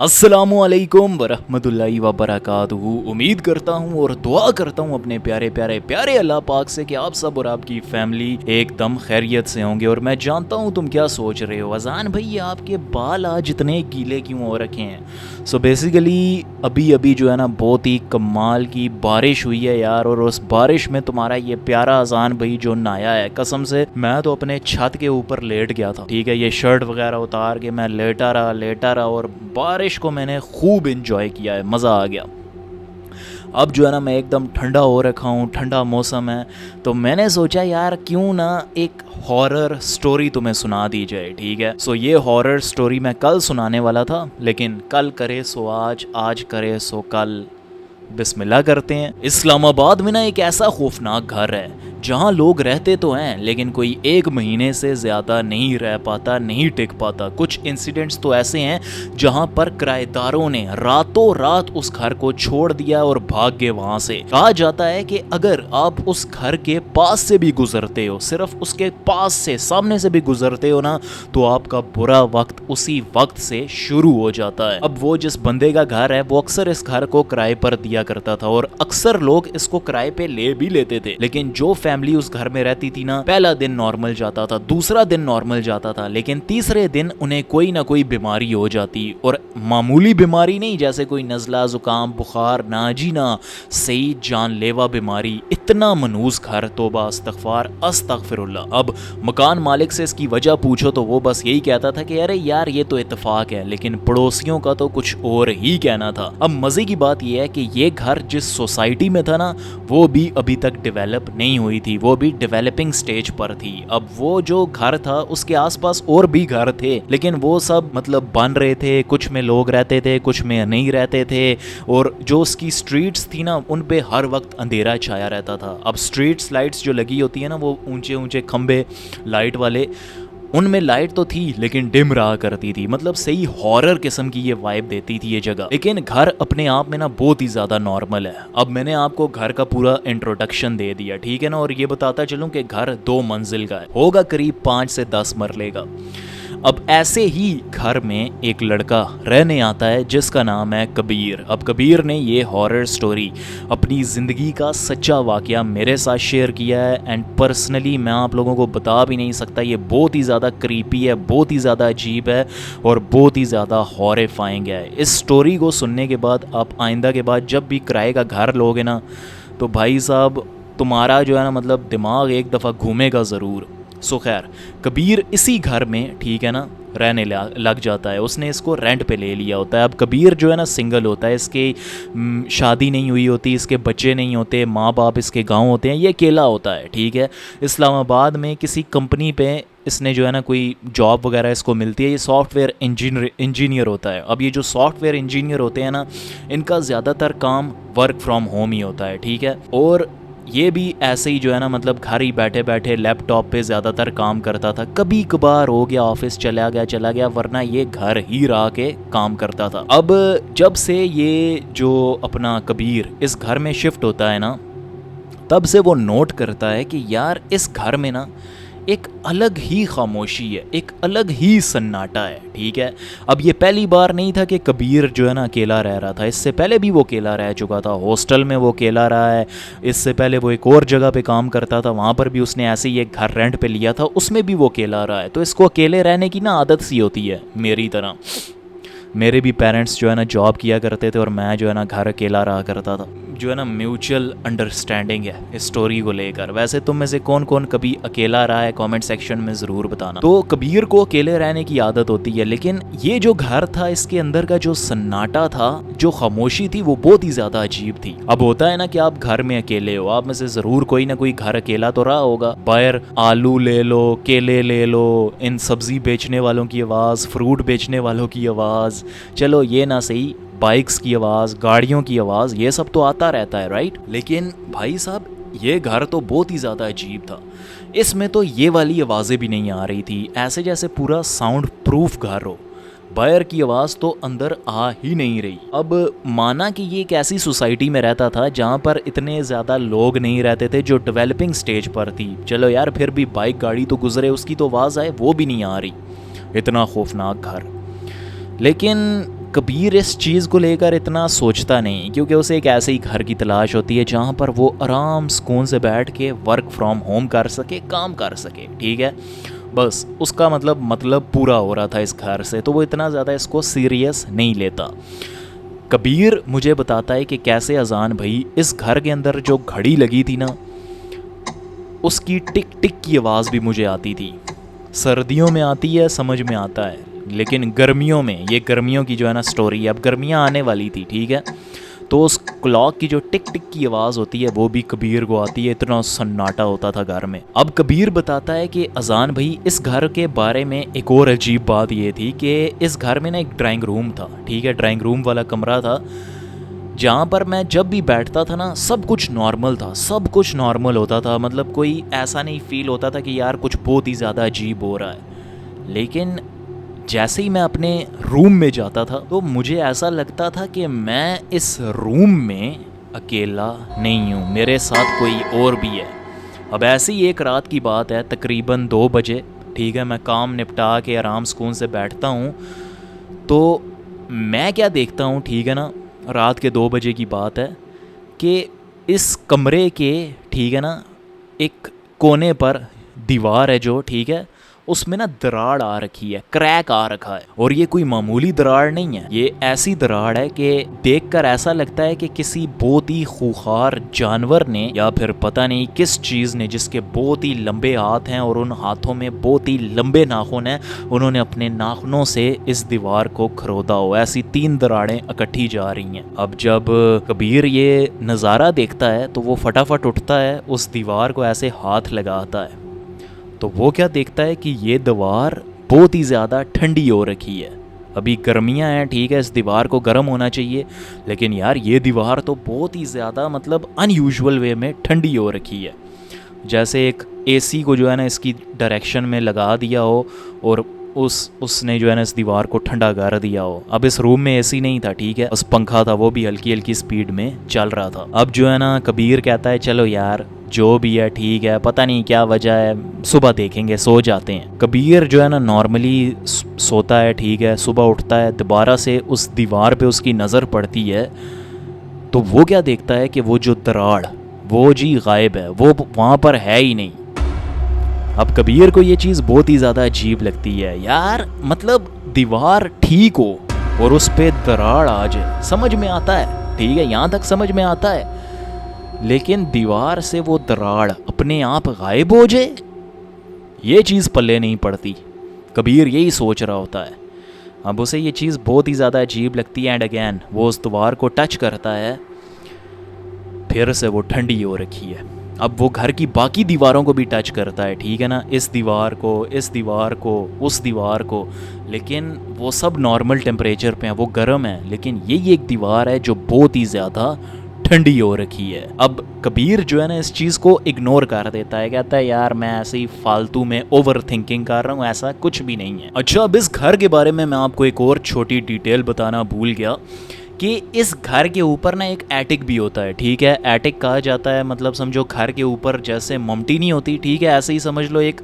अस्सलामुअलैकुम वरहमतुल्लाहि वबरकातुहू। उम्मीद करता हूँ और दुआ करता हूँ अपने प्यारे प्यारे प्यारे अल्लाह पाक से कि आप सब और आपकी फैमिली एकदम खैरियत से होंगे। और मैं जानता हूँ तुम क्या सोच रहे हो, अजान भाई आपके बाल आज इतने गीले क्यों हो रखे हैं। सो बेसिकली अभी अभी जो है ना बहुत ही कमाल की बारिश हुई है यार, और उस बारिश में तुम्हारा ये प्यारा अजान भाई जो नहाया है, कसम से मैं तो अपने छत के ऊपर लेट गया था। ठीक है, ये शर्ट वगैरह उतार के मैं लेटा रहा और बारिश को मैंने खूब इंजॉय किया है, मज़ा आ गया। अब जो है ना मैं एकदम ठंडा हो रखा हूँ, ठंडा मौसम है, तो मैंने सोचा यार क्यों ना एक हॉरर स्टोरी तुम्हें सुना दी जाए। ठीक है, सो ये हॉरर स्टोरी मैं कल सुनाने वाला था, लेकिन कल करे सो आज, आज करे सो कल। बिस्मिल्लाह करते हैं। इस्लामाबाद में ना एक ऐसा खौफनाक घर है जहां लोग रहते तो हैं लेकिन कोई एक महीने से ज़्यादा नहीं रह पाता, नहीं टिक पाता। कुछ इंसिडेंट्स तो ऐसे हैं जहां पर किराएदारों ने रातों रात उस घर को छोड़ दिया और भाग गए वहां से। कहा जाता है कि अगर आप उस घर के पास से भी गुजरते हो, सिर्फ उसके पास से, सामने से भी गुजरते हो ना, तो आपका बुरा वक्त उसी वक्त से शुरू हो जाता है। अब वो जिस बंदे का घर है वो अक्सर इस घर को किराए पर दिया करता था और अक्सर लोग इसको किराए पे ले भी लेते थे। लेकिन जो फैमिली उस घर में रहती थी ना, पहला दिन नॉर्मल जाता था, दूसरा दिन नॉर्मल जाता था, लेकिन तीसरे दिन उन्हें कोई ना कोई बीमारी हो जाती। और मामूली बीमारी नहीं, जैसे कोई नज़ला, जुकाम, बुखार, ना जी ना, सही जानलेवा बीमारी। इतना मनूस घर, तौबा अस्तगफार अस्तगफिरुल्लाह। अब मकान मालिक से इसकी वजह पूछो तो वो बस यही कहता था कि अरे यार ये तो इत्तेफाक है, लेकिन पड़ोसियों का तो कुछ और ही कहना था। अब मजे की बात यह है कि ये घर जिस सोसाइटी में था ना, वो भी अभी तक डेवलप नहीं हुई थी, वो भी डेवलपिंग स्टेज पर थी। अब वो जो घर था उसके आसपास और भी घर थे, लेकिन वो सब मतलब बन रहे थे, कुछ में लोग रहते थे, कुछ में नहीं रहते थे। और जो उसकी स्ट्रीट्स थी ना, उन पे हर वक्त अंधेरा छाया रहता था। अब स्ट्रीट्स लाइट्स जो लगी होती है ना, वो ऊंचे ऊंचे खंबे लाइट वाले, उनमें लाइट तो थी लेकिन डिम रहा करती थी। मतलब सही हॉरर किस्म की ये वाइब देती थी ये जगह। लेकिन घर अपने आप में ना बहुत ही ज़्यादा नॉर्मल है। अब मैंने आपको घर का पूरा इंट्रोडक्शन दे दिया, ठीक है ना, और ये बताता चलूँ कि घर 2 मंजिल का है, होगा करीब 5 से 10 मरले का। अब ऐसे ही घर में एक लड़का रहने आता है जिसका नाम है कबीर। अब कबीर ने ये हॉरर स्टोरी, अपनी ज़िंदगी का सच्चा वाक़या मेरे साथ शेयर किया है। एंड पर्सनली मैं आप लोगों को बता भी नहीं सकता, ये बहुत ही ज़्यादा क्रीपी है, बहुत ही ज़्यादा अजीब है और बहुत ही ज़्यादा हॉरिफाइंग है। इस स्टोरी को सुनने के बाद आप आइंदा के बाद जब भी किराए का घर लोगे ना, तो भाई साहब तुम्हारा जो है ना मतलब दिमाग एक दफ़ा घूमेगा ज़रूर। सो खैर, कबीर इसी घर में, ठीक है ना, रहने लग जाता है। उसने इसको रेंट पे ले लिया होता है। अब कबीर जो है ना सिंगल होता है, इसकी शादी नहीं हुई होती, इसके बच्चे नहीं होते, माँ बाप इसके गांव होते हैं, ये अकेला होता है। ठीक है, इस्लामाबाद में किसी कंपनी पे इसने जो है ना कोई जॉब वगैरह इसको मिलती है। ये सॉफ्टवेयर इंजीनियर होता है। अब ये जो सॉफ्टवेयर इंजीनियर होते हैं ना, इनका ज़्यादातर काम वर्क फ्रॉम होम ही होता है। ठीक है, और ये भी ऐसे ही जो है ना मतलब घर ही बैठे बैठे लैपटॉप पे ज़्यादातर काम करता था। कभी कभार हो गया ऑफिस चला गया, वरना ये घर ही रह के काम करता था। अब जब से ये जो अपना कबीर इस घर में शिफ्ट होता है ना, तब से वो नोट करता है कि यार इस घर में ना एक अलग ही खामोशी है, एक अलग ही सन्नाटा है। ठीक है, अब ये पहली बार नहीं था कि कबीर जो है ना अकेला रह रहा था। इससे पहले भी वो अकेला रह चुका था, हॉस्टल में वो अकेला रहा है। इससे पहले वो एक और जगह पे काम करता था, वहाँ पर भी उसने ऐसे ही एक घर रेंट पे लिया था, उसमें भी वो अकेला रहा है। तो इसको अकेले रहने की ना आदत सी होती है मेरी तरह। मेरे भी पेरेंट्स जो है ना जॉब किया करते थे और मैं जो है ना घर अकेला रहा करता था। जो है ना म्यूचुअल अंडरस्टैंडिंग है इस स्टोरी को लेकर। वैसे तुम में से कौन कौन कभी अकेला रहा है, कमेंट सेक्शन में ज़रूर बताना। तो कबीर को अकेले रहने की आदत होती है, लेकिन ये जो घर था इसके अंदर का जो सन्नाटा था, जो खामोशी थी, वो बहुत ही ज़्यादा अजीब थी। अब होता है ना कि आप घर में अकेले हो, आप में से ज़रूर कोई ना कोई घर अकेला तो रहा होगा। बाहर आलू ले लो, केले ले लो, इन सब्जी बेचने वालों की आवाज़, फ्रूट बेचने वालों की आवाज़, चलो ये ना सही, बाइक्स की आवाज़, गाड़ियों की आवाज़, ये सब तो आता रहता है, राइट। लेकिन भाई साहब ये घर तो बहुत ही ज़्यादा अजीब था। इसमें तो ये वाली आवाज़ें भी नहीं आ रही थी, ऐसे जैसे पूरा साउंड प्रूफ घर हो। बाहर की आवाज़ तो अंदर आ ही नहीं रही। अब माना कि ये एक ऐसी सोसाइटी में रहता था जहाँ पर इतने ज़्यादा लोग नहीं रहते थे, जो डेवलपिंग स्टेज पर थी। चलो यार फिर भी बाइक गाड़ी तो गुजरे, उसकी तो आवाज़ आए, वो भी नहीं आ रही। इतना खौफनाक घर। लेकिन कबीर इस चीज़ को लेकर इतना सोचता नहीं, क्योंकि उसे एक ऐसे ही घर की तलाश होती है जहाँ पर वो आराम सुकून से बैठ के वर्क फ्रॉम होम कर सके, काम कर सके, ठीक है। बस उसका मतलब पूरा हो रहा था इस घर से, तो वो इतना ज़्यादा इसको सीरियस नहीं लेता। कबीर मुझे बताता है कि कैसे अजान भाई इस घर के अंदर जो घड़ी लगी थी ना, उसकी टिक टिक की आवाज़ भी मुझे आती थी। सर्दियों में आती है, समझ में आता है, लेकिन गर्मियों में, ये गर्मियों की जो है ना स्टोरी है, अब गर्मियाँ आने वाली थी, ठीक है। तो उस क्लॉक की जो टिक टिक की आवाज़ होती है वो भी कबीर को आती है, इतना सन्नाटा होता था घर में। अब कबीर बताता है कि अजान भाई इस घर के बारे में एक और अजीब बात ये थी कि इस घर में ना एक ड्राइंग रूम था, ठीक है। ड्राइंग रूम वाला कमरा था जहाँ पर मैं जब भी बैठता था ना सब कुछ नॉर्मल था, सब कुछ नॉर्मल होता था, मतलब कोई ऐसा नहीं फील होता था कि यार कुछ बहुत ही ज़्यादा अजीब हो रहा है। लेकिन जैसे ही मैं अपने रूम में जाता था तो मुझे ऐसा लगता था कि मैं इस रूम में अकेला नहीं हूँ, मेरे साथ कोई और भी है। अब ऐसी एक रात की बात है, तकरीबन 2 बजे, ठीक है। मैं काम निपटा के आराम सुकून से बैठता हूँ, तो मैं क्या देखता हूँ, ठीक है ना, रात के 2 बजे की बात है कि इस कमरे के, ठीक है ना, एक कोने पर दीवार है जो, ठीक है, उसमें ना दरार आ रखी है, क्रैक आ रखा है। और ये कोई मामूली दरार नहीं है, ये ऐसी दरार है कि देखकर ऐसा लगता है कि किसी बहुत ही खूंखार जानवर ने, या फिर पता नहीं किस चीज़ ने, जिसके बहुत ही लंबे हाथ हैं और उन हाथों में बहुत ही लंबे नाखून हैं, उन्होंने अपने नाखूनों से इस दीवार को खरोदा हो। ऐसी 3 दरारें इकट्ठी जा रही हैं। अब जब कबीर ये नज़ारा देखता है तो वो फटाफट उठता है, उस दीवार को ऐसे हाथ लगाता है, तो वो क्या देखता है कि ये दीवार बहुत ही ज़्यादा ठंडी हो रखी है। अभी गर्मियाँ हैं, ठीक है, इस दीवार को गर्म होना चाहिए, लेकिन यार ये दीवार तो बहुत ही ज़्यादा अनयूजुअल वे में ठंडी हो रखी है, जैसे एक एसी को जो है ना इसकी डायरेक्शन में लगा दिया हो और उसने जो है ना इस दीवार को ठंडा कर दिया हो। अब इस रूम में एसी नहीं था, ठीक है, बस पंखा था, वो भी हल्की हल्की स्पीड में चल रहा था। अब जो है ना कबीर कहता है चलो यार जो भी है ठीक है, पता नहीं क्या वजह है, सुबह देखेंगे, सो जाते हैं। कबीर जो है ना नॉर्मली सोता है, ठीक है, सुबह उठता है, दोबारा से उस दीवार पे उसकी नज़र पड़ती है, तो वो क्या देखता है कि वो जो दराड़ वो जी गायब है, वो वहाँ पर है ही नहीं। अब कबीर को ये चीज़ बहुत ही ज़्यादा अजीब लगती है, यार दीवार ठीक हो और उस पर दराड़ आ जाए, समझ में आता है, ठीक है, यहाँ तक समझ में आता है, लेकिन दीवार से वो दराड़ अपने आप गायब हो जाए, ये चीज़ पल्ले नहीं पड़ती। कबीर यही सोच रहा होता है। अब उसे ये चीज़ बहुत ही ज़्यादा अजीब लगती है। एंड अगेन वो उस दीवार को टच करता है, फिर से वो ठंडी हो रखी है। अब वो घर की बाकी दीवारों को भी टच करता है, ठीक है ना, इस दीवार को, इस दीवार को, उस दीवार को, लेकिन वो सब नॉर्मल टेम्परेचर पे हैं, वो गर्म है, लेकिन यही एक दीवार है जो बहुत ही ज़्यादा ठंडी हो रखी है। अब कबीर जो है ना इस चीज़ को इग्नोर कर देता है, कहता है यार मैं ऐसे ही फालतू में ओवर थिंकिंग कर रहा हूँ, ऐसा कुछ भी नहीं है। अच्छा, अब इस घर के बारे में मैं आपको एक और छोटी डिटेल बताना भूल गया कि इस घर के ऊपर ना एक एटिक भी होता है, ठीक है। एटिक कहा जाता है, समझो घर के ऊपर जैसे ममटी नहीं होती, ठीक है, ऐसे ही समझ लो एक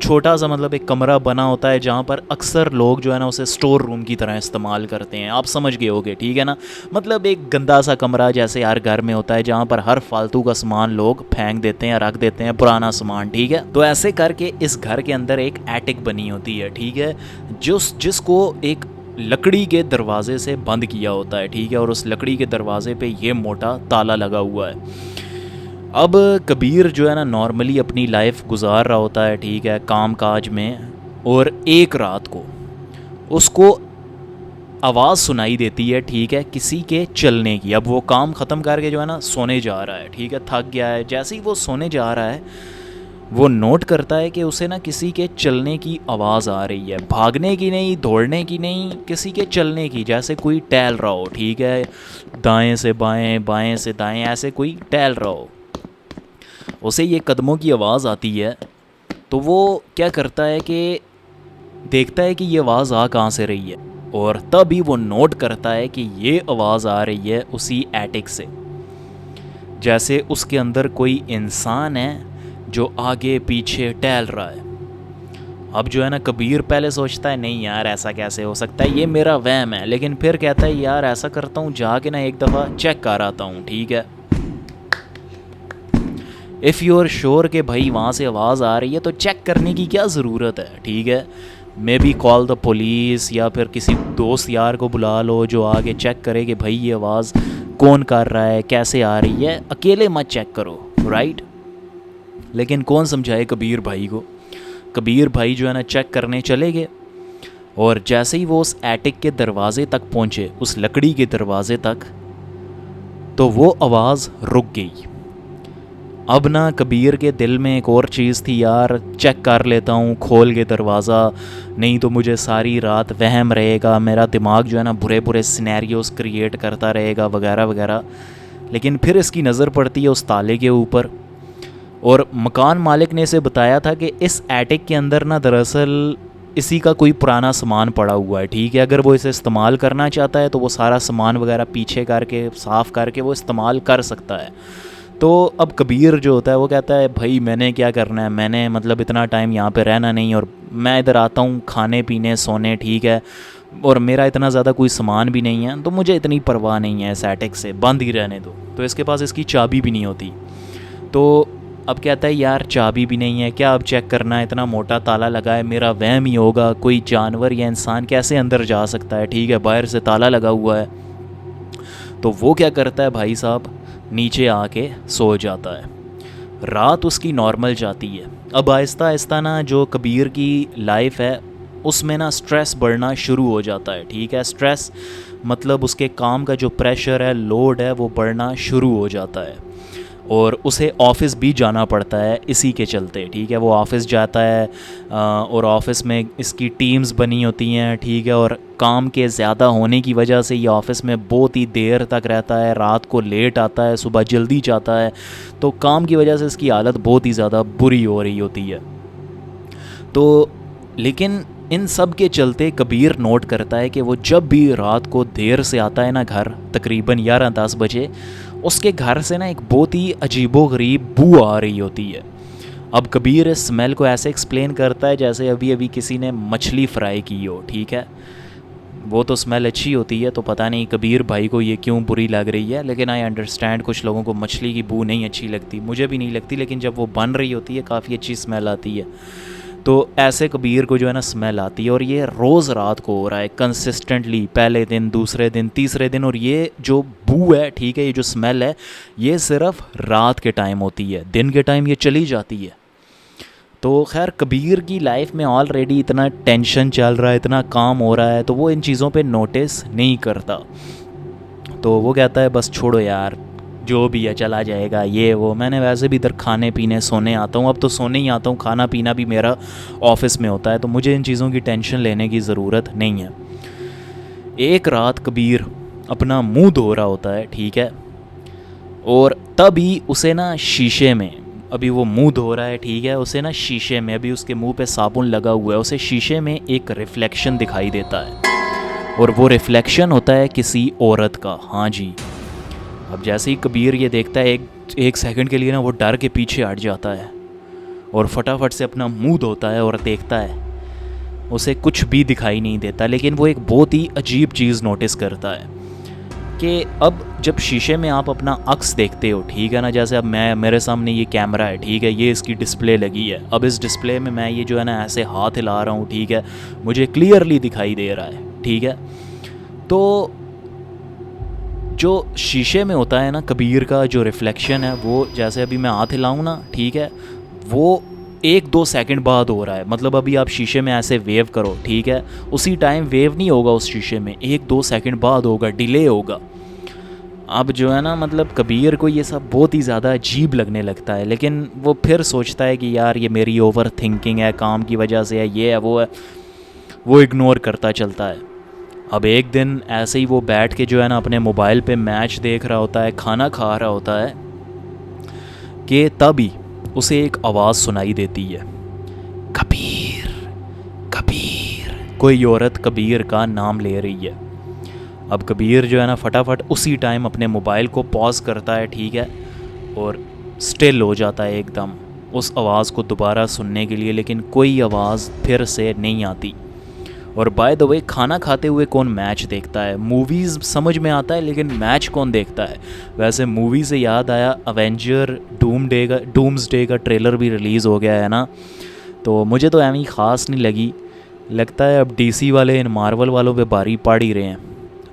छोटा सा एक कमरा बना होता है जहाँ पर अक्सर लोग जो है ना उसे स्टोर रूम की तरह इस्तेमाल करते हैं। आप समझ गए होगे, ठीक है ना, एक गंदा सा कमरा जैसे हर घर में होता है जहाँ पर हर फालतू का सामान लोग फेंक देते हैं, रख देते हैं, पुराना सामान, ठीक है। तो ऐसे करके इस घर के अंदर एक एटिक बनी होती है, ठीक है, जिसको एक लकड़ी के दरवाजे से बंद किया होता है, ठीक है, और उस लकड़ी के दरवाजे पे ये मोटा ताला लगा हुआ है। अब कबीर जो है ना नॉर्मली अपनी लाइफ गुजार रहा होता है, ठीक है, काम काज में, और एक रात को उसको आवाज़ सुनाई देती है, ठीक है, किसी के चलने की। अब वो काम ख़त्म करके जो है ना सोने जा रहा है, ठीक है, थक गया है। जैसे ही वो सोने जा रहा है वो नोट करता है कि उसे ना किसी के चलने की आवाज़ आ रही है, भागने की नहीं, दौड़ने की नहीं, किसी के चलने की, जैसे कोई टहल रहा हो, ठीक है, दाएं से बाएं, बाएं से दाएं, ऐसे कोई टहल रहा हो। उसे ये कदमों की आवाज़ आती है, तो वो क्या करता है कि देखता है कि ये आवाज़ आ कहाँ से रही है, और तभी वो नोट करता है कि ये आवाज़ आ रही है उसी एटिक से, जैसे उसके अंदर कोई इंसान है जो आगे पीछे टहल रहा है। अब जो है ना कबीर पहले सोचता है नहीं यार ऐसा कैसे हो सकता है, ये मेरा वहम है, लेकिन फिर कहता है यार ऐसा करता हूँ जाके ना एक दफ़ा चेक कर आता हूँ, ठीक है। इफ़ यू आर श्योर कि भाई वहाँ से आवाज़ आ रही है तो चेक करने की क्या ज़रूरत है, ठीक है। May be call the police या फिर किसी दोस्त यार को बुला लो जो आगे चेक करे कि भाई ये आवाज़ कौन कर रहा है, कैसे आ रही है, अकेले मत चेक करो, राइट। लेकिन कौन समझाए कबीर भाई को। कबीर भाई जो है ना चेक करने चले गए, और जैसे ही वो उस एटिक के दरवाज़े तक पहुँचे, उस लकड़ी के दरवाज़े तक, तो वो आवाज़ रुक गई। अब ना कबीर के दिल में एक और चीज़ थी, यार चेक कर लेता हूँ खोल के दरवाज़ा, नहीं तो मुझे सारी रात वहम रहेगा, मेरा दिमाग जो है ना बुरे बुरे सिनेरियोज़ क्रिएट करता रहेगा वगैरह वगैरह। लेकिन फिर इसकी नज़र पड़ती है उस ताले के ऊपर, और मकान मालिक ने इसे बताया था कि इस एटिक के अंदर ना दरअसल इसी का कोई पुराना सामान पड़ा हुआ है, ठीक है। अगर वो इसे इस्तेमाल करना चाहता है तो वो सारा सामान वगैरह पीछे करके साफ़ करके वो इस्तेमाल कर सकता है। तो अब कबीर जो होता है वो कहता है भाई मैंने क्या करना है, मैंने मतलब इतना टाइम यहाँ पे रहना नहीं, और मैं इधर आता हूँ खाने पीने सोने, ठीक है, और मेरा इतना ज़्यादा कोई सामान भी नहीं है, तो मुझे इतनी परवाह नहीं है इस एटिक से, बंद ही रहने दो। तो इसके पास इसकी चाबी भी नहीं होती। तो अब कहता है यार चाबी भी नहीं है, क्या अब चेक करना है, इतना मोटा ताला लगा है, मेरा वहम ही होगा, कोई जानवर या इंसान कैसे अंदर जा सकता है, ठीक है, बाहर से ताला लगा हुआ है। तो वो क्या करता है भाई साहब, नीचे आके सो जाता है। रात उसकी नॉर्मल जाती है। अब आहिस्ता आहिस्ता ना जो कबीर की लाइफ है उसमें ना स्ट्रेस बढ़ना शुरू हो जाता है, ठीक है। स्ट्रेस मतलब उसके काम का जो प्रेशर है, लोड है, वो बढ़ना शुरू हो जाता है, और उसे ऑफ़िस भी जाना पड़ता है इसी के चलते, ठीक है। वो ऑफ़िस जाता है और ऑफ़िस में इसकी टीम्स बनी होती हैं, ठीक है, और काम के ज़्यादा होने की वजह से ये ऑफ़िस में बहुत ही देर तक रहता है, रात को लेट आता है, सुबह जल्दी जाता है। तो काम की वजह से इसकी हालत बहुत ही ज़्यादा बुरी हो रही होती है। तो लेकिन इन सब के चलते कबीर नोट करता है कि वो जब भी रात को देर से आता है ना घर, तकरीबन 11-10 बजे, उसके घर से ना एक बहुत ही अजीबोगरीब बू आ रही होती है। अब कबीर इस स्मेल को ऐसे एक्सप्लेन करता है जैसे अभी अभी किसी ने मछली फ्राई की हो, ठीक है। वो तो स्मेल अच्छी होती है, तो पता नहीं कबीर भाई को ये क्यों बुरी लग रही है, लेकिन आई अंडरस्टैंड कुछ लोगों को मछली की बू नहीं अच्छी लगती, मुझे भी नहीं लगती, लेकिन जब वो बन रही होती है काफ़ी अच्छी स्मेल आती है। तो ऐसे कबीर को जो है ना स्मेल आती है, और ये रोज़ रात को हो रहा है कंसिस्टेंटली, पहले दिन, दूसरे दिन, तीसरे दिन। और ये जो बू है, ठीक है, ये जो स्मेल है, ये सिर्फ रात के टाइम होती है, दिन के टाइम ये चली जाती है। तो खैर कबीर की लाइफ में ऑलरेडी इतना टेंशन चल रहा है, इतना काम हो रहा है, तो वो इन चीज़ों पे नोटिस नहीं करता। तो वो कहता है बस छोड़ो यार, जो भी है चला जाएगा, ये वो, मैंने वैसे भी इधर खाने पीने सोने आता हूँ, अब तो सोने ही आता हूँ, खाना पीना भी मेरा ऑफिस में होता है, तो मुझे इन चीज़ों की टेंशन लेने की ज़रूरत नहीं है। एक रात कबीर अपना मुंह धो रहा होता है, ठीक है, और तभी उसे ना शीशे में, अभी वो मुंह धो रहा है, ठीक है, उसे ना शीशे में, अभी उसके मुंह पे साबुन लगा हुआ है, उसे शीशे में एक रिफ्लेक्शन दिखाई देता है, और वो रिफ्लेक्शन होता है किसी औरत का। हाँ जी। अब जैसे ही कबीर ये देखता है, एक सेकंड के लिए ना वो डर के पीछे हट जाता है, और फटाफट से अपना मुंह धोता है और देखता है, उसे कुछ भी दिखाई नहीं देता। लेकिन वो एक बहुत ही अजीब चीज़ नोटिस करता है कि अब जब शीशे में आप अपना अक्स देखते हो, ठीक है ना, जैसे अब मेरे सामने ये कैमरा है, ठीक है, ये इसकी डिस्प्ले लगी है, अब इस डिस्प्ले में मैं ये जो है ना ऐसे हाथ हिला रहा हूँ, ठीक है, मुझे क्लियरली दिखाई दे रहा है, ठीक है। तो जो शीशे में होता है ना कबीर का जो रिफ्लेक्शन है, वो जैसे अभी मैं हाथ हिलाऊँ ना, ठीक है, वो 1-2 सेकंड बाद हो रहा है। मतलब अभी आप शीशे में ऐसे वेव करो, ठीक है, उसी टाइम वेव नहीं होगा उस शीशे में, 1-2 सेकंड बाद होगा, डिले होगा। अब जो है ना, मतलब कबीर को ये सब बहुत ही ज़्यादा अजीब लगने लगता है, लेकिन वो फिर सोचता है कि यार ये मेरी ओवर थिंकिंग है, काम की वजह से है, ये है, वो इग्नोर करता चलता है। अब एक दिन ऐसे ही वो बैठ के जो है ना अपने मोबाइल पे मैच देख रहा होता है, खाना खा रहा होता है, कि तभी उसे एक आवाज़ सुनाई देती है, कबीर कबीर, कोई औरत कबीर का नाम ले रही है। अब कबीर जो है ना फटाफट उसी टाइम अपने मोबाइल को पॉज करता है, ठीक है, और स्टिल हो जाता है एकदम। उस आवाज़ को दोबारा सुनने के लिए, लेकिन कोई आवाज़ फिर से नहीं आती। और बाय द वे, खाना खाते हुए कौन मैच देखता है? मूवीज़ समझ में आता है, लेकिन मैच कौन देखता है? वैसे मूवी से याद आया, अवेंजर डूम्सडे का ट्रेलर भी रिलीज़ हो गया है ना, तो मुझे तो एवं ख़ास नहीं लगी। लगता है अब डीसी वाले इन मार्वल वालों पे बारी पाड़ ही रहे हैं।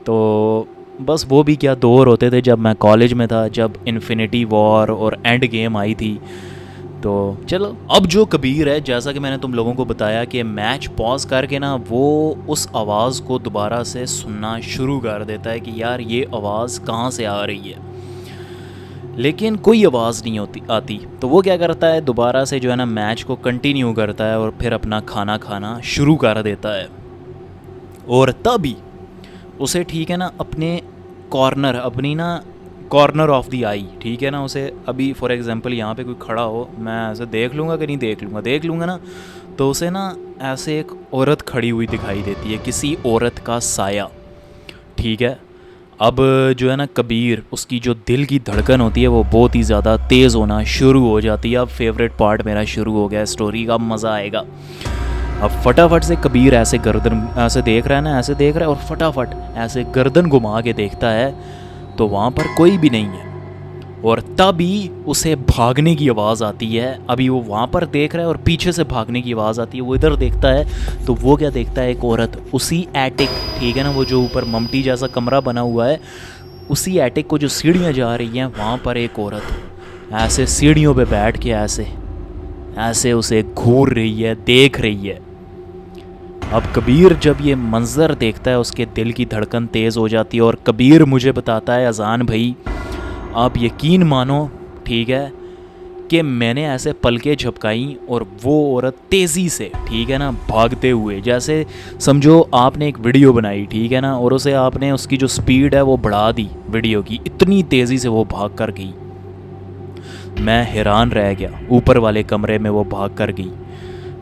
तो बस वो भी क्या दौर होते थे जब मैं कॉलेज में था, जब इन्फिनिटी वॉर और एंड गेम आई थी। तो चलो, अब जो कबीर है, जैसा कि मैंने तुम लोगों को बताया कि मैच पॉज करके ना वो उस आवाज़ को दोबारा से सुनना शुरू कर देता है कि यार ये आवाज़ कहाँ से आ रही है, लेकिन कोई आवाज़ नहीं आती। तो वो क्या करता है, दोबारा से जो है ना मैच को कंटिन्यू करता है और फिर अपना खाना खाना शुरू कर देता है। और तभी उसे, ठीक है ना, अपने कॉर्नर ऑफ द आई, ठीक है ना, उसे अभी फॉर एग्जांपल यहाँ पे कोई खड़ा हो, मैं ऐसे देख लूँगा कि नहीं देख लूँगा ना, तो उसे ना ऐसे एक औरत खड़ी हुई दिखाई देती है, किसी औरत का साया, ठीक है। अब जो है ना कबीर, उसकी जो दिल की धड़कन होती है वो बहुत ही ज़्यादा तेज़ होना शुरू हो जाती है। अब फेवरेट पार्ट मेरा शुरू हो गया स्टोरी का, मज़ा आएगा। अब फटाफट से कबीर ऐसे गर्दन ऐसे देख रहा है ना, ऐसे देख रहा है और फटाफट ऐसे गर्दन घुमा के देखता है, तो वहाँ पर कोई भी नहीं है। और तभी उसे भागने की आवाज़ आती है। अभी वो वहाँ पर देख रहा है और पीछे से भागने की आवाज़ आती है। वो इधर देखता है तो वो क्या देखता है, एक औरत उसी एटिक, ठीक है ना, वो जो ऊपर ममटी जैसा कमरा बना हुआ है, उसी एटिक को जो सीढ़ियाँ जा रही हैं, वहाँ पर एक औरत ऐसे सीढ़ियों पे बैठ के ऐसे उसे घूर रही है, देख रही है। अब कबीर जब ये मंज़र देखता है, उसके दिल की धड़कन तेज़ हो जाती है। और कबीर मुझे बताता है, अजान भाई आप यकीन मानो, ठीक है, कि मैंने ऐसे पलकें झपकाई और वो औरत तेज़ी से, ठीक है ना, भागते हुए, जैसे समझो आपने एक वीडियो बनाई, ठीक है ना, और उसे आपने उसकी जो स्पीड है वो बढ़ा दी वीडियो की, इतनी तेज़ी से वो भाग कर गई। मैं हैरान रह गया, ऊपर वाले कमरे में वो भाग कर गई।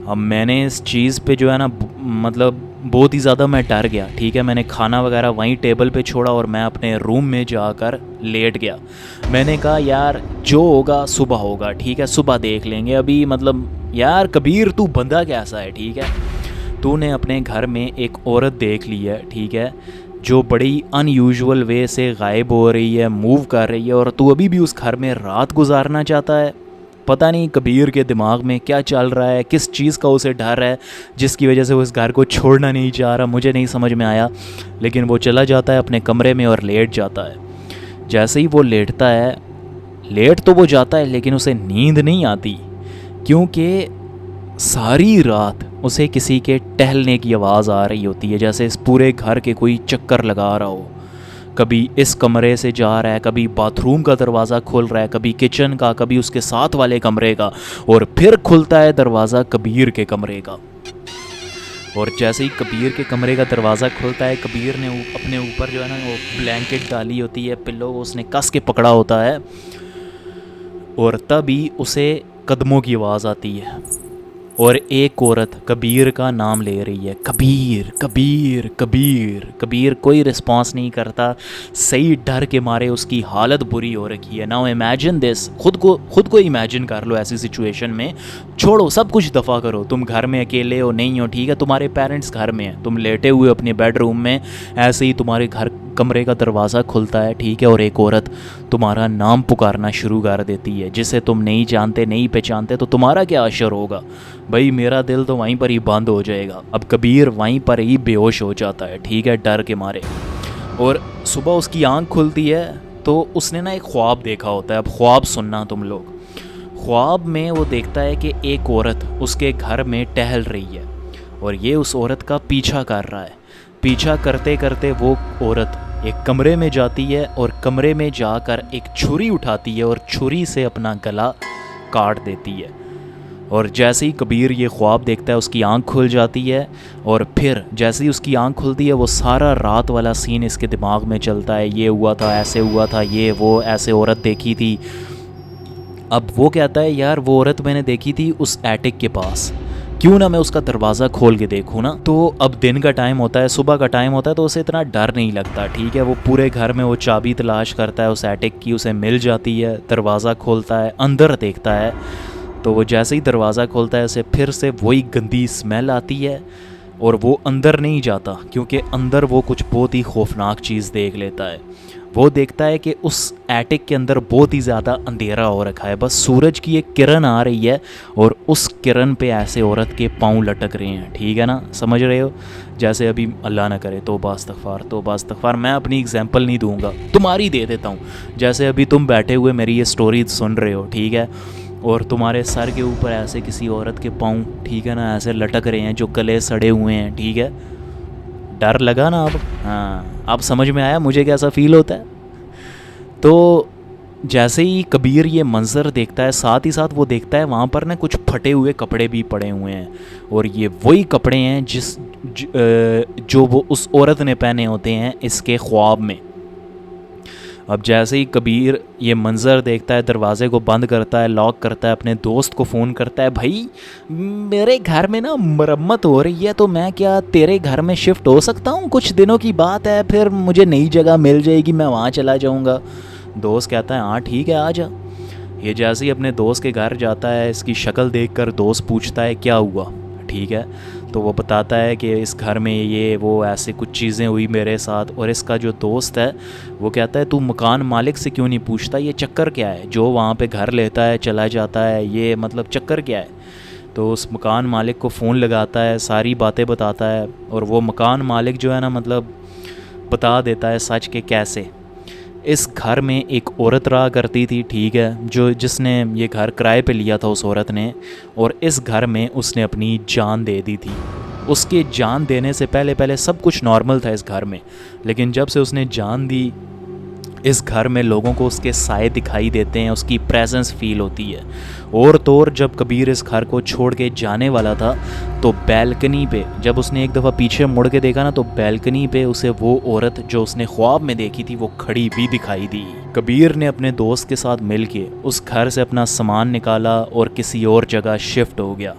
अब मैंने इस चीज़ पे जो है ना, मतलब बहुत ही ज़्यादा मैं डर गया, ठीक है। मैंने खाना वगैरह वहीं टेबल पे छोड़ा और मैं अपने रूम में जाकर लेट गया। मैंने कहा यार जो होगा सुबह होगा, ठीक है, सुबह देख लेंगे। अभी मतलब यार कबीर तू बंदा कैसा है, ठीक है, तूने अपने घर में एक औरत देख ली है, ठीक है, जो बड़ी अनयूजुअल वे से गायब हो रही है, मूव कर रही है, और तू अभी भी उस घर में रात गुजारना चाहता है। पता नहीं कबीर के दिमाग में क्या चल रहा है, किस चीज़ का उसे डर है जिसकी वजह से वो इस घर को छोड़ना नहीं चाह रहा, मुझे नहीं समझ में आया। लेकिन वो चला जाता है अपने कमरे में और लेट जाता है। जैसे ही वो लेटता है, लेट तो वो जाता है लेकिन उसे नींद नहीं आती, क्योंकि सारी रात उसे किसी के टहलने की आवाज़ आ रही होती है, जैसे इस पूरे घर के कोई चक्कर लगा रहा हो। कभी इस कमरे से जा रहा है, कभी बाथरूम का दरवाज़ा खुल रहा है, कभी किचन का, कभी उसके साथ वाले कमरे का, और फिर खुलता है दरवाज़ा कबीर के कमरे का। और जैसे ही कबीर के कमरे का दरवाज़ा खुलता है, कबीर ने अपने ऊपर जो है ना वो ब्लैंकेट डाली होती है, पिल्लो उसने कस के पकड़ा होता है, और तभी उसे कदमों की आवाज़ आती है और एक औरत कबीर का नाम ले रही है, कबीर कबीर कबीर। कबीर कोई रिस्पांस नहीं करता, सही डर के मारे उसकी हालत बुरी हो रखी है। नाउ इमेजिन दिस, खुद को इमेजिन कर लो ऐसी सिचुएशन में। छोड़ो सब कुछ, दफ़ा करो, तुम घर में अकेले हो, नहीं हो, ठीक है, तुम्हारे पेरेंट्स घर में हैं, तुम लेटे हुए अपने बेडरूम में, ऐसे ही तुम्हारे घर कमरे का दरवाज़ा खुलता है, ठीक है, और एक औरत तुम्हारा नाम पुकारना शुरू कर देती है, जिसे तुम नहीं जानते, नहीं पहचानते, तो तुम्हारा क्या असर होगा भाई? मेरा दिल तो वहीं पर ही बंद हो जाएगा। अब कबीर वहीं पर ही बेहोश हो जाता है, ठीक है, डर के मारे। और सुबह उसकी आंख खुलती है तो उसने ना एक ख्वाब देखा होता है। अब ख्वाब सुनना तुम लोग। ख्वाब में वो देखता है कि एक औरत उसके घर में टहल रही है और ये उस औरत का पीछा कर रहा है। पीछा करते करते वो औरत एक कमरे में जाती है और कमरे में जाकर एक छुरी उठाती है और छुरी से अपना गला काट देती है। और जैसे ही कबीर ये ख्वाब देखता है, उसकी आंख खुल जाती है, और फिर जैसे ही उसकी आंख खुलती है, वो सारा रात वाला सीन इसके दिमाग में चलता है, ये हुआ था, ऐसे हुआ था, ये वो, ऐसे औरत देखी थी। अब वो कहता है यार वो औरत मैंने देखी थी उस एटिक के पास, क्यों ना मैं उसका दरवाज़ा खोल के देखूँ ना। तो अब दिन का टाइम होता है, सुबह का टाइम होता है, तो उसे इतना डर नहीं लगता, ठीक है। वो पूरे घर में वो चाबी तलाश करता है उस एटिक की, उसे मिल जाती है, दरवाज़ा खोलता है, अंदर देखता है तो वो जैसे ही दरवाज़ा खोलता है उसे फिर से वही गंदी स्मेल आती है और वो अंदर नहीं जाता, क्योंकि अंदर वो कुछ बहुत ही खौफनाक चीज़ देख लेता है। वो देखता है कि उस एटिक के अंदर बहुत ही ज़्यादा अंधेरा हो रखा है, बस सूरज की एक किरण आ रही है और उस किरण पे ऐसे औरत के पाँव लटक रहे हैं। ठीक है ना, समझ रहे हो? जैसे अभी अल्लाह ना करे, तौबा इस्तग़फ़ार, मैं अपनी एग्जांपल नहीं दूंगा, तुम्हारी दे देता हूँ। जैसे अभी तुम बैठे हुए मेरी ये स्टोरी सुन रहे हो, ठीक है, और तुम्हारे सर के ऊपर ऐसे किसी औरत के पाँव, ठीक है ना, ऐसे लटक रहे हैं जो गले सड़े हुए हैं। ठीक है, डर लगा ना अब? हाँ, अब समझ में आया मुझे कैसा फ़ील होता है। तो जैसे ही कबीर ये मंज़र देखता है, साथ ही साथ वो देखता है वहाँ पर ना कुछ फटे हुए कपड़े भी पड़े हुए हैं, और ये वही कपड़े हैं जो वो उस औरत ने पहने होते हैं इसके ख्वाब में। अब जैसे ही कबीर ये मंज़र देखता है, दरवाज़े को बंद करता है, लॉक करता है, अपने दोस्त को फ़ोन करता है, भाई मेरे घर में ना मरम्मत हो रही है, तो मैं क्या तेरे घर में शिफ्ट हो सकता हूँ? कुछ दिनों की बात है, फिर मुझे नई जगह मिल जाएगी, मैं वहाँ चला जाऊँगा। दोस्त कहता है हाँ ठीक है, आ जा। ये जैसे ही अपने दोस्त के घर जाता है, इसकी शक्ल देखकर दोस्त पूछता है क्या हुआ? ठीक है, तो वो बताता है कि इस घर में ये वो ऐसे कुछ चीज़ें हुई मेरे साथ। और इसका जो दोस्त है वो कहता है तू मकान मालिक से क्यों नहीं पूछता, ये चक्कर क्या है जो वहाँ पे घर लेता है चला जाता है, ये मतलब चक्कर क्या है? तो उस मकान मालिक को फ़ोन लगाता है, सारी बातें बताता है, और वो मकान मालिक जो है ना, मतलब बता देता है सच के कैसे इस घर में एक औरत रहा करती थी। ठीक है, जिसने ये घर किराए पे लिया था उस औरत ने, और इस घर में उसने अपनी जान दे दी थी। उसके जान देने से पहले सब कुछ नॉर्मल था इस घर में, लेकिन जब से उसने जान दी, इस घर में लोगों को उसके साए दिखाई देते हैं, उसकी प्रेजेंस फील होती है। और तो और जब कबीर इस घर को छोड़ के जाने वाला था, तो बैल्कनी पे जब उसने एक दफ़ा पीछे मुड़ के देखा ना, तो बैल्कनी पे उसे वो औरत जो उसने ख्वाब में देखी थी वो खड़ी भी दिखाई दी। कबीर ने अपने दोस्त के साथ मिल के उस घर से अपना सामान निकाला और किसी और जगह शिफ्ट हो गया,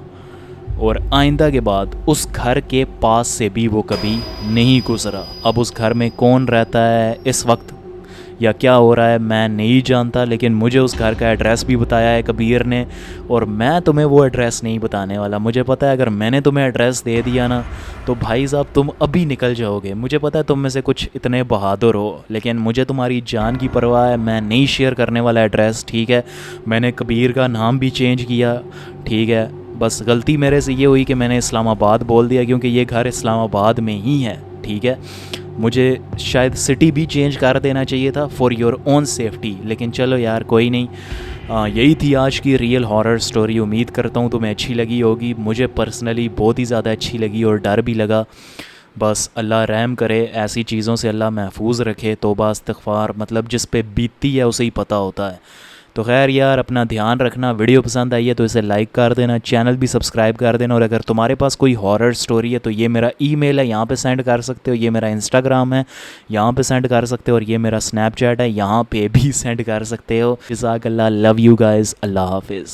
और आइंदा के बाद उस घर के पास से भी वो कभी नहीं गुजरा। अब उस घर में कौन रहता है इस वक्त या क्या हो रहा है मैं नहीं जानता, लेकिन मुझे उस घर का एड्रेस भी बताया है कबीर ने, और मैं तुम्हें वो एड्रेस नहीं बताने वाला। मुझे पता है अगर मैंने तुम्हें एड्रेस दे दिया ना, तो भाई साहब तुम अभी निकल जाओगे। मुझे पता है तुम में से कुछ इतने बहादुर हो, लेकिन मुझे तुम्हारी जान की परवाह है। मैं नहीं शेयर करने वाला एड्रेस, ठीक है? मैंने कबीर का नाम भी चेंज किया, ठीक है? बस गलती मेरे से ये हुई कि मैंने इस्लामाबाद बोल दिया, क्योंकि ये घर इस्लामाबाद में ही है, ठीक है? मुझे शायद सिटी भी चेंज कर देना चाहिए था फॉर योर ओन सेफ्टी, लेकिन चलो यार कोई नहीं। यही थी आज की रियल हॉरर स्टोरी। उम्मीद करता हूँ तुम्हें अच्छी लगी होगी। मुझे पर्सनली बहुत ही ज़्यादा अच्छी लगी और डर भी लगा। बस अल्लाह रहम करे, ऐसी चीज़ों से अल्लाह महफूज रखे। तौबा इस्तग़फ़ार, मतलब जिस पे बीतती है उसे ही पता होता है। तो खैर यार, अपना ध्यान रखना। वीडियो पसंद आई है तो इसे लाइक कर देना, चैनल भी सब्सक्राइब कर देना, और अगर तुम्हारे पास कोई हॉरर स्टोरी है तो ये मेरा ईमेल है, यहाँ पे सेंड कर सकते हो। ये मेरा इंस्टाग्राम है, यहाँ पे सेंड कर सकते हो, और ये मेरा स्नैपचैट है, यहाँ पे भी सेंड कर सकते हो। जज़ाकल्लाह, लव यू गाइज़, अल्लाह हाफिज़।